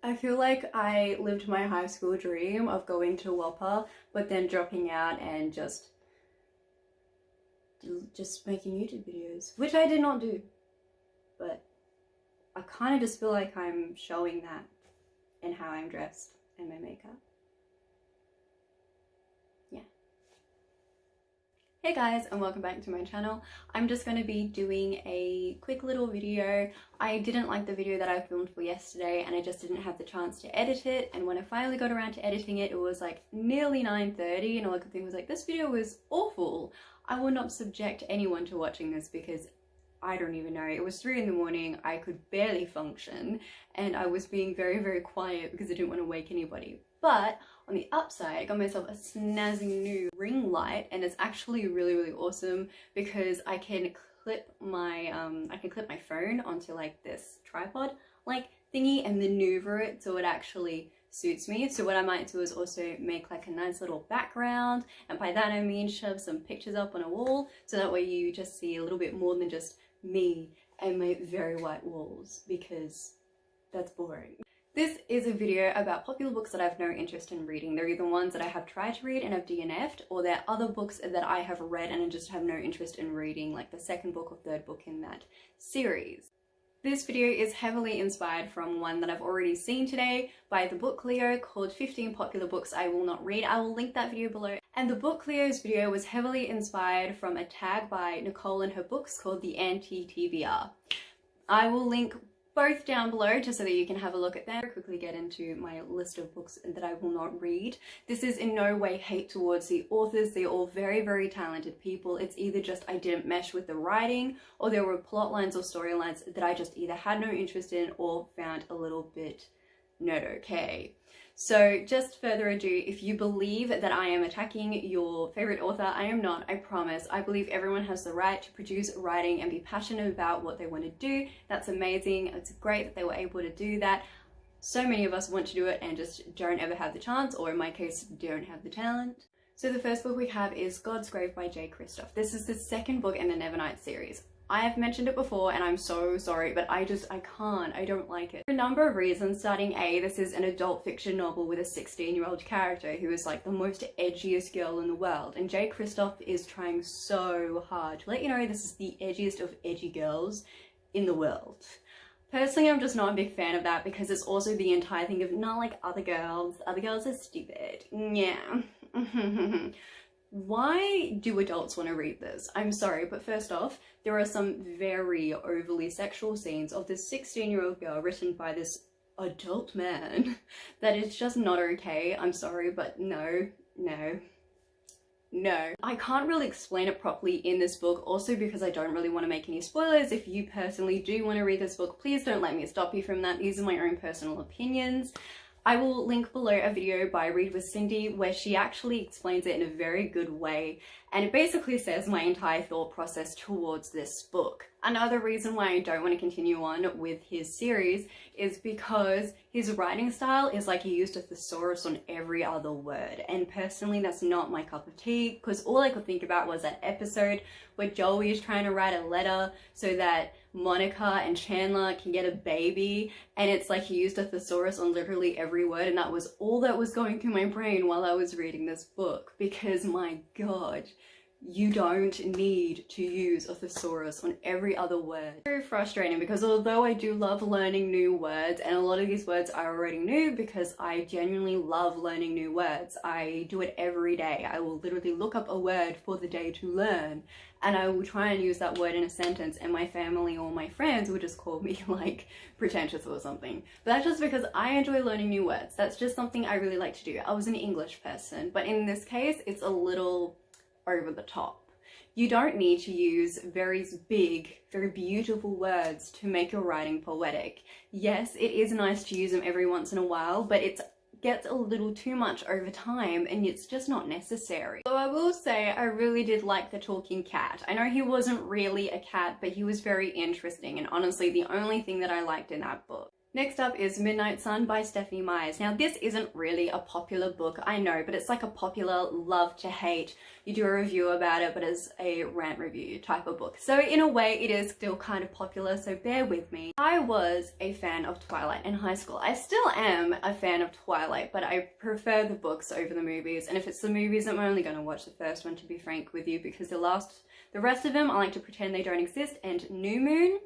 I feel like I lived my high school dream of going to Whopper, but then dropping out and just making YouTube videos, which I did not do. But I kind of just feel like I'm showing that in how I'm dressed and my makeup. Yeah. Hey guys, and welcome back to my channel. I'm just going to be doing a quick little video. I didn't like the video that I filmed for yesterday and I just didn't have the chance to edit it, and when I finally got around to editing it, it was like nearly 9:30 and all I could think was like, this video was awful. I will not subject anyone to watching this because I don't even know. It was 3 in the morning, I could barely function, and I was being very, very quiet because I didn't want to wake anybody. But on the upside, I got myself a snazzy new ring light, and it's actually really, really awesome because I can clip my phone onto like this tripod like thingy and maneuver it so it actually suits me. So what I might do is also make like a nice little background, and by that I mean shove some pictures up on a wall so that way you just see a little bit more than just me and my very white walls, because that's boring. This is a video about popular books that I have no interest in reading. They're either ones that I have tried to read and have DNF'd, or they're other books that I have read and I just have no interest in reading, like the second book or third book in that series. This video is heavily inspired from one that I've already seen today by the Book Clio called 15 Popular Books I Will Not Read. I will link that video below. And the Book Clio's video was heavily inspired from a tag by Nicole and Her Books called the Anti-TBR. I will link both down below just so that you can have a look at them. I'll quickly get into my list of books that I will not read. This is in no way hate towards the authors. They're all very, very talented people. It's either just I didn't mesh with the writing, or there were plot lines or storylines that I just either had no interest in or found a little bit not okay. So just further ado, if you believe that I am attacking your favorite author, I am not, I promise. I believe everyone has the right to produce writing and be passionate about what they want to do. That's amazing. It's great that they were able to do that. So many of us want to do it and just don't ever have the chance, or in my case, don't have the talent. So the first book we have is God's Grave by J. Kristoff. This is the second book in the Nevernight series. I have mentioned it before and I'm so sorry, but I don't like it. For a number of reasons. Starting A, this is an adult fiction novel with a 16-year-old character who is like the most edgiest girl in the world, and J. Kristoff is trying so hard to let you know this is the edgiest of edgy girls in the world. Personally, I'm just not a big fan of that because it's also the entire thing of not like other girls are stupid. Yeah. Why do adults want to read this? I'm sorry, but first off, there are some very overly sexual scenes of this 16-year-old girl written by this adult man that is just not okay. I'm sorry, but no. I can't really explain it properly in this book, also because I don't really want to make any spoilers. If you personally do want to read this book, please don't let me stop you from that. These are my own personal opinions. I will link below a video by Read with Cindy where she actually explains it in a very good way, and it basically says my entire thought process towards this book. Another reason why I don't want to continue on with his series is because his writing style is like he used a thesaurus on every other word, and personally that's not my cup of tea, because all I could think about was that episode where Joey is trying to write a letter so that Monica and Chandler can get a baby, and it's like he used a thesaurus on literally every word, and that was all that was going through my brain while I was reading this book, because my god, you don't need to use a thesaurus on every other word. It's very frustrating because although I do love learning new words, and a lot of these words I already knew because I genuinely love learning new words. I do it every day. I will literally look up a word for the day to learn, and I will try and use that word in a sentence, and my family or my friends will just call me like pretentious or something. But that's just because I enjoy learning new words. That's just something I really like to do. I was an English person, but in this case it's a little over the top. You don't need to use very big, very beautiful words to make your writing poetic. Yes, it is nice to use them every once in a while, but it gets a little too much over time and it's just not necessary. So I will say I really did like the talking cat. I know he wasn't really a cat, but he was very interesting, and honestly the only thing that I liked in that book Next up is Midnight Sun by Stephanie Meyers. Now this isn't really a popular book, I know, but it's like a popular love to hate. You do a review about it, but it's a rant review type of book. So in a way it is still kind of popular, so bear with me. I was a fan of Twilight in high school. I still am a fan of Twilight, but I prefer the books over the movies. And if it's the movies, I'm only going to watch the first one, to be frank with you, because the rest of them I like to pretend they don't exist. And New Moon,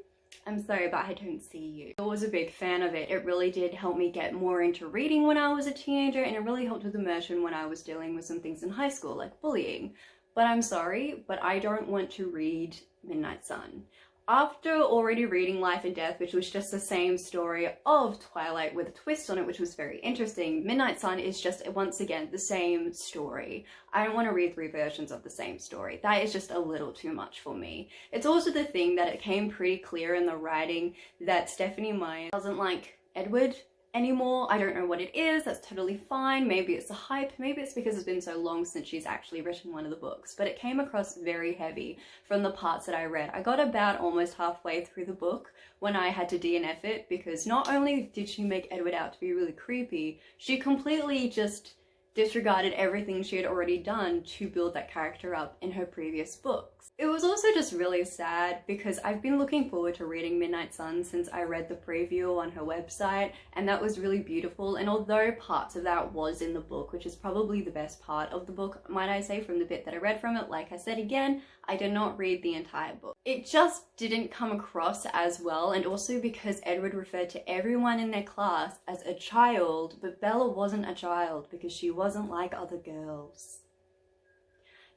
I'm sorry, but I don't see you. I was a big fan of it. It really did help me get more into reading when I was a teenager, and it really helped with immersion when I was dealing with some things in high school, like bullying. But I'm sorry, but I don't want to read Midnight Sun. After already reading Life and Death, which was just the same story of Twilight with a twist on it, which was very interesting, Midnight Sun is just, once again, the same story. I don't want to read 3 versions of the same story. That is just a little too much for me. It's also the thing that it came pretty clear in the writing that Stephanie Meyer doesn't like Edward anymore. I don't know what it is, that's totally fine. Maybe it's a hype, maybe it's because it's been so long since she's actually written one of the books, but it came across very heavy from the parts that I read. I got about almost halfway through the book when I had to DNF it, because not only did she make Edward out to be really creepy, she completely just disregarded everything she had already done to build that character up in her previous books. It was also just really sad because I've been looking forward to reading Midnight Sun since I read the preview on her website, and that was really beautiful. And although parts of that was in the book, which is probably the best part of the book, might I say, from the bit that I read from it, like I said again, I did not read the entire book. It just didn't come across as well, and also because Edward referred to everyone in their class as a child, but Bella wasn't a child because she wasn't like other girls.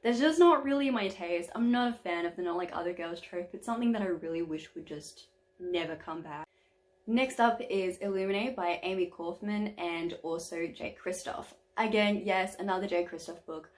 That's just not really my taste. I'm not a fan of the not like other girls trope. It's something that I really wish would just never come back. Next up is Illuminate by Amy Kaufman and also Jake Kristoff. Again, yes, another Jake Kristoff book.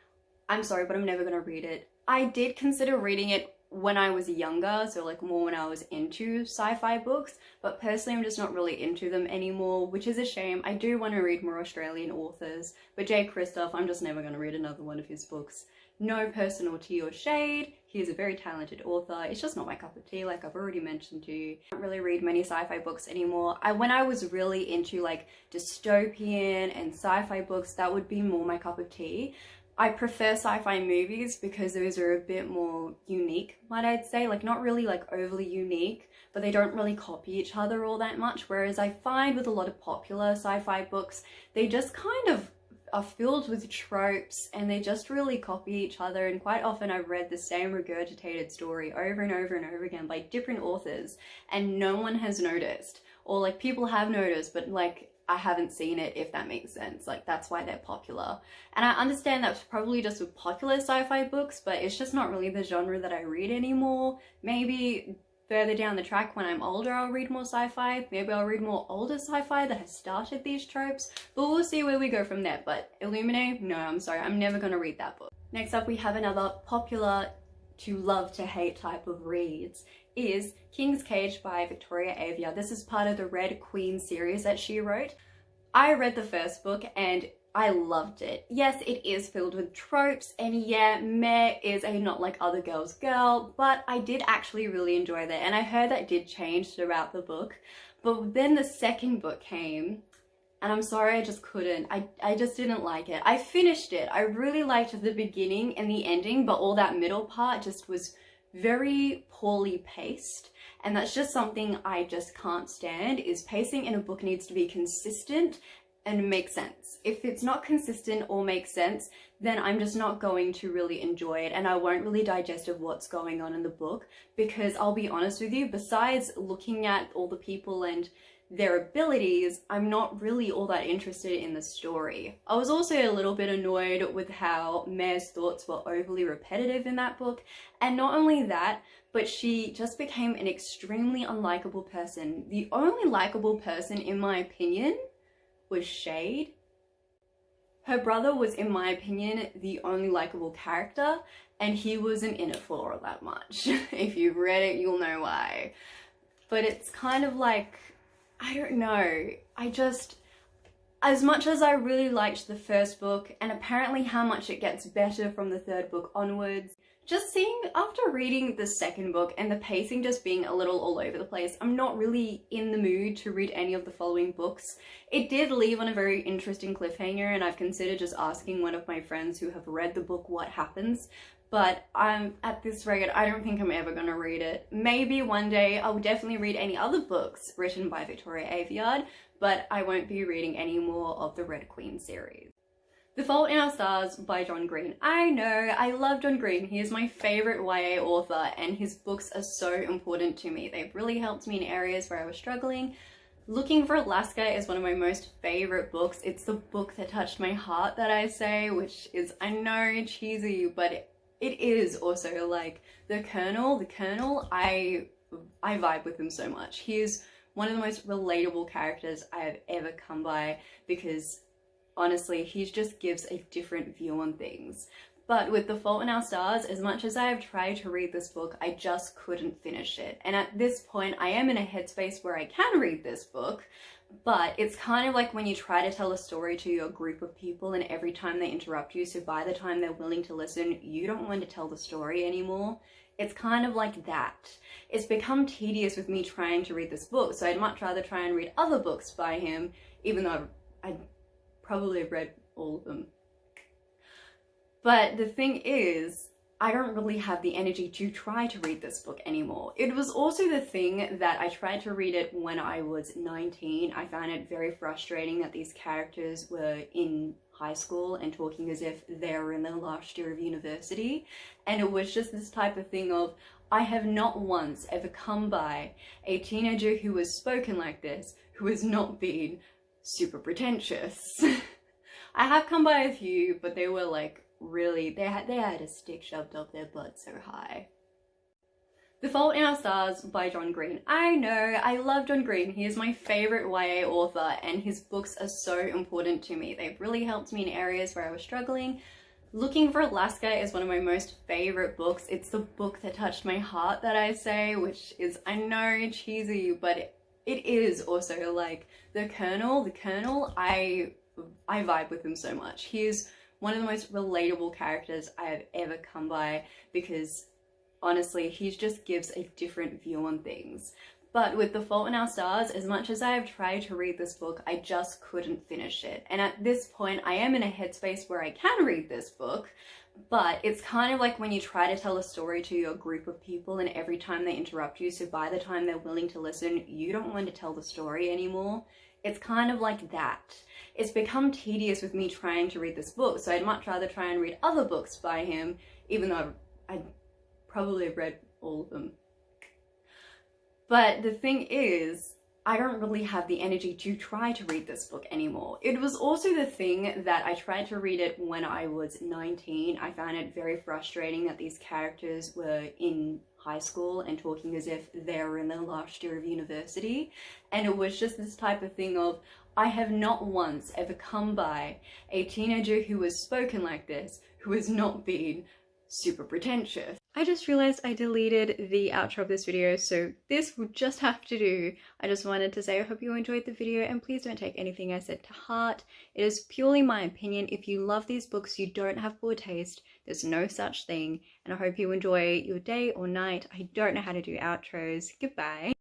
I'm sorry, but I'm never gonna read it. I did consider reading it when I was younger, so like more when I was into sci-fi books, but personally I'm just not really into them anymore, which is a shame. I do want to read more Australian authors, but Jake Kristoff, I'm just never going to read another one of his books. No personal tea or shade, he is a very talented author, it's just not my cup of tea, like I've already mentioned to you. I don't really read many sci-fi books anymore. When I was really into like dystopian and sci-fi books, that would be more my cup of tea. I prefer sci-fi movies because those are a bit more unique, might I say, like not really like overly unique, but they don't really copy each other all that much, whereas I find with a lot of popular sci-fi books, they just kind of are filled with tropes and they just really copy each other, and quite often I've read the same regurgitated story over and over and over again by different authors and no one has noticed, or like people have noticed but like I haven't seen it, if that makes sense. Like that's why they're popular. And I understand that's probably just with popular sci-fi books, but it's just not really the genre that I read anymore. Maybe further down the track when I'm older I'll read more sci-fi. Maybe I'll read more older sci-fi that has started these tropes, but we'll see where we go from there. But Illuminate, no, I'm sorry, I'm never gonna read that book. Next up we have another popular to love to hate type of reads is King's Cage by Victoria Avia. This is part of the Red Queen series that she wrote. I read the first book and I loved it. Yes, it is filled with tropes, and yeah, Mare is a not like other girls girl, but I did actually really enjoy that, and I heard that did change throughout the book. But then the second book came, and I'm sorry, I just couldn't. I just didn't like it. I finished it. I really liked the beginning and the ending, but all that middle part just was very poorly paced, and that's just something I just can't stand. Is pacing in a book needs to be consistent and make sense. If it's not consistent or makes sense, then I'm just not going to really enjoy it, and I won't really digest of what's going on in the book, because I'll be honest with you, besides looking at all the people and their abilities, I'm not really all that interested in the story. I was also a little bit annoyed with how Mare's thoughts were overly repetitive in that book, and not only that, but she just became an extremely unlikable person. The only likable person, in my opinion, was Shade. Her brother was, in my opinion, the only likable character, and he wasn't in it for all that much. If you've read it, you'll know why. But it's kind of like, I don't know, as much as I really liked the first book, and apparently how much it gets better from the third book onwards, Just seeing, after reading the second book and the pacing just being a little all over the place, I'm not really in the mood to read any of the following books. It did leave on a very interesting cliffhanger, and I've considered just asking one of my friends who have read the book what happens, but at this rate, I don't think I'm ever going to read it. Maybe one day I'll definitely read any other books written by Victoria Aveyard, but I won't be reading any more of the Red Queen series. The Fault in Our Stars by John Green. I know, I love John Green. He is my favourite YA author, and his books are so important to me. They've really helped me in areas where I was struggling. Looking for Alaska is one of my most favourite books. It's the book that touched my heart, that I say, which is, I know, cheesy, but it is also like the Colonel, I vibe with him so much. He is one of the most relatable characters I have ever come by, because honestly, he just gives a different view on things. But with The Fault in Our Stars, as much as I have tried to read this book, I just couldn't finish it. And at this point, I am in a headspace where I can read this book, but it's kind of like when you try to tell a story to your group of people and every time they interrupt you, so by the time they're willing to listen, you don't want to tell the story anymore. It's kind of like that. It's become tedious with me trying to read this book, so I'd much rather try and read other books by him, even though I probably have read all of them. But the thing is, I don't really have the energy to try to read this book anymore. It was also the thing that I tried to read it when I was 19. I found it very frustrating that these characters were in high school and talking as if they were in their last year of university. And it was just this type of thing of, I have not once ever come by a teenager who has spoken like this, who has not been super pretentious. I have come by a few, but they were like really, they had a stick shoved up their butt so high. The Fault in Our Stars by John Green. I know, I love John Green. He is my favourite YA author, and his books are so important to me. They've really helped me in areas where I was struggling. Looking for Alaska is one of my most favourite books. It's the book that touched my heart, that I say, which is, I know, cheesy, but it is also like the Colonel, I vibe with him so much. He is one of the most relatable characters I have ever come by, because honestly, he just gives a different view on things. But with The Fault in Our Stars, as much as I have tried to read this book, I just couldn't finish it. And at this point, I am in a headspace where I can read this book, but it's kind of like when you try to tell a story to your group of people and every time they interrupt you, so by the time they're willing to listen, you don't want to tell the story anymore. It's kind of like that. It's become tedious with me trying to read this book, so I'd much rather try and read other books by him, even though I probably have read all of them. But the thing is, I don't really have the energy to try to read this book anymore. It was also the thing that I tried to read it when I was 19. I found it very frustrating that these characters were in high school and talking as if they were in their last year of university. And it was just this type of thing of, I have not once ever come by a teenager who has spoken like this, who has not been super pretentious. I just realized I deleted the outro of this video, so this would just have to do. I just wanted to say I hope you enjoyed the video, and please don't take anything I said to heart. It is purely my opinion. If you love these books, you don't have poor taste. There's no such thing, and I hope you enjoy your day or night. I don't know how to do outros. Goodbye.